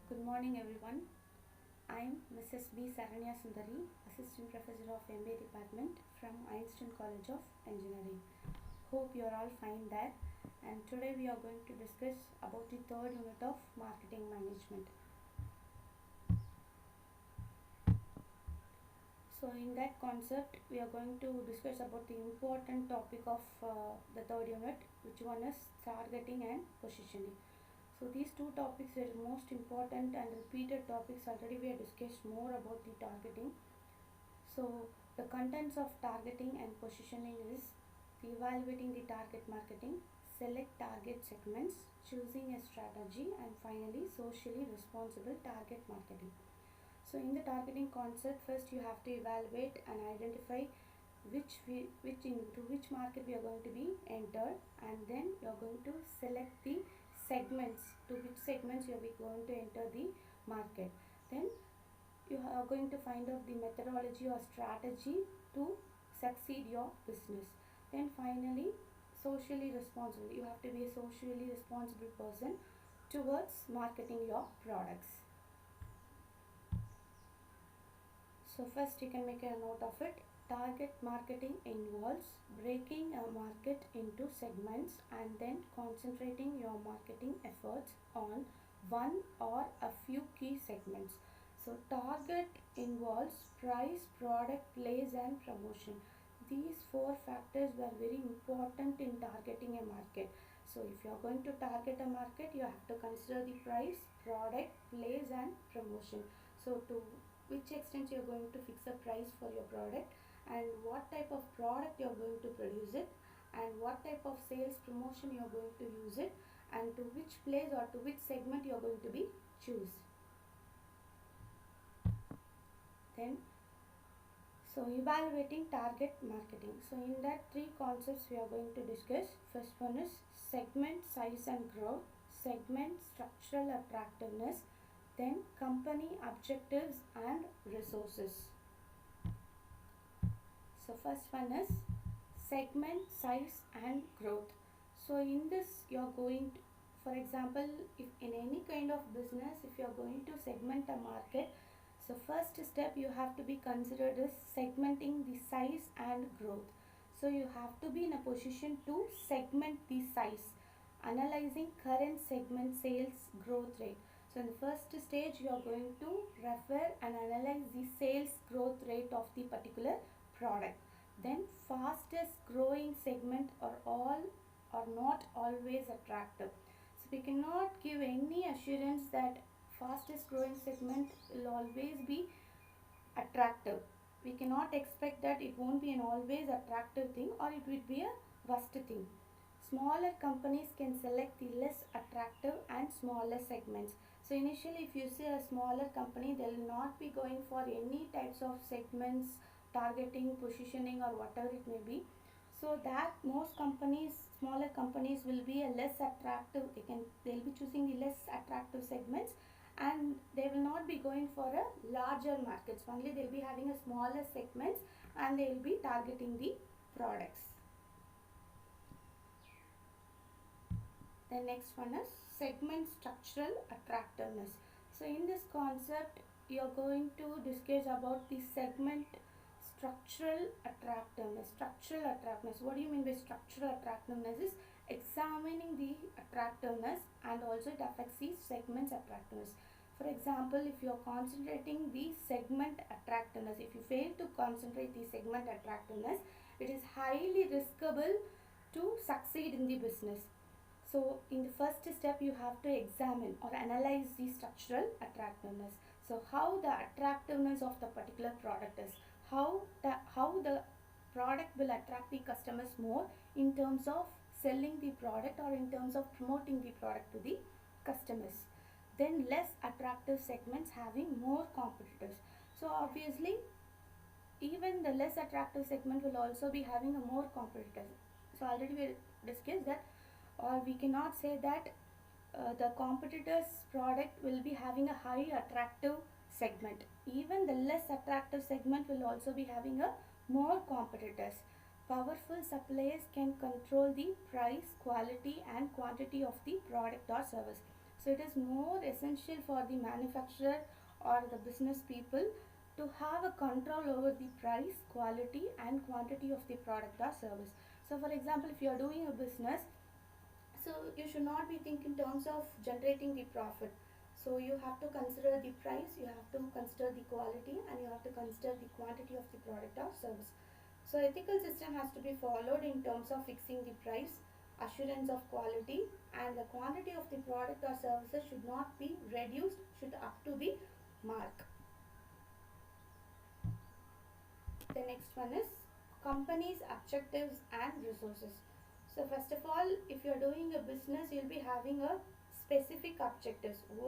Good morning everyone. I am Mrs.B.Saranya Sundari, Assistant Professor of MBA Department from EINSTEIN College of Engineering. Hope you are all fine there, and today we are going to discuss about the third unit of Marketing Management. So in that concept we are going to discuss about the important topic of the third unit, which one is targeting and positioning. So these two topics are most important and repeated topics. Already we have discussed more about the targeting. So the contents of targeting and positioning is the evaluating the target marketing, select target segments, choosing a strategy, and finally socially responsible target marketing. So in the targeting concept, first you have to evaluate and identify which market we are going to be entered, and then you are going to select the segments, to which segments you are going to enter the market. Then you are going to find out the methodology or strategy to succeed your business. Then finally, socially responsible. You have to be a socially responsible person towards marketing your products. So first you can make a note of it. Target marketing involves breaking a market into segments and then concentrating your marketing efforts on one or a few key segments. So target involves price, product, place and promotion. These four factors were very important in targeting a market. So if you are going to target a market, you have to consider the price, product, place and promotion. So to which extent you are going to fix a price for your product, and what type of product you are going to produce it, and what type of sales promotion you are going to use it, and to which place or to which segment you are going to be choose. Then so evaluating target marketing. So in that three concepts we are going to discuss. First one is segment size and growth, segment structural attractiveness, then company objectives and resources. So first one is segment size and growth. So in this you are going to, for example, if in any kind of business, if you are going to segment a market, so first step you have to be considered is segmenting the size and growth. So you have to be in a position to segment the size, analyzing current segment sales growth rate. So in the first stage you are going to refer and analyze the sales growth rate of the particular product. Then fastest growing segment are not always attractive. So we cannot give any assurance that fastest growing segment will always be attractive. We cannot expect that it won't be an always attractive thing or it will be a worst thing. Smaller companies can select the less attractive and smaller segments. So initially if you see a smaller company, they will not be going for any types of segments, targeting, positioning or whatever it may be. So that most companies, smaller companies will be a less attractive, they'll be choosing the less attractive segments, and they will not be going for a larger markets. Only they'll be having a smaller segments and they will be targeting the products. The next one is segment structural attractiveness. So in this concept you are going to discuss about the segment structural attractiveness. Structural attractiveness, what do you mean by structural attractiveness? Is examining the attractiveness and also it affects the segment's attractiveness. For example, if you are concentrating the segment attractiveness, if you fail to concentrate the segment attractiveness, it is highly riskable to succeed in the business. So in the first step you have to examine or analyze the structural attractiveness. So how the attractiveness of the particular product is, how the product will attract the customers more in terms of selling the product or in terms of promoting the product to the customers. Then less attractive segments having more competitors. So obviously even the less attractive segment will also be having a more competitors. So already we discussed that, or we cannot say that the competitor's product will be having a high attractive segment. Even the less attractive segment will also be having a more competitors. Powerful suppliers can control the price, quality and quantity of the product or service. So it is more essential for the manufacturer or the business people to have a control over the price, quality and quantity of the product or service. So for example, if you are doing a business, so you should not be thinking in terms of generating the profit. So you have to consider the price, you have to consider the quality, and you have to consider the quantity of the product or service. So ethical system has to be followed in terms of fixing the price, assurance of quality, and the quantity of the product or services should not be reduced, should up to the mark. The next one is company's objectives and resources. So first of all, if you are doing a business, you'll be having a specific objectives.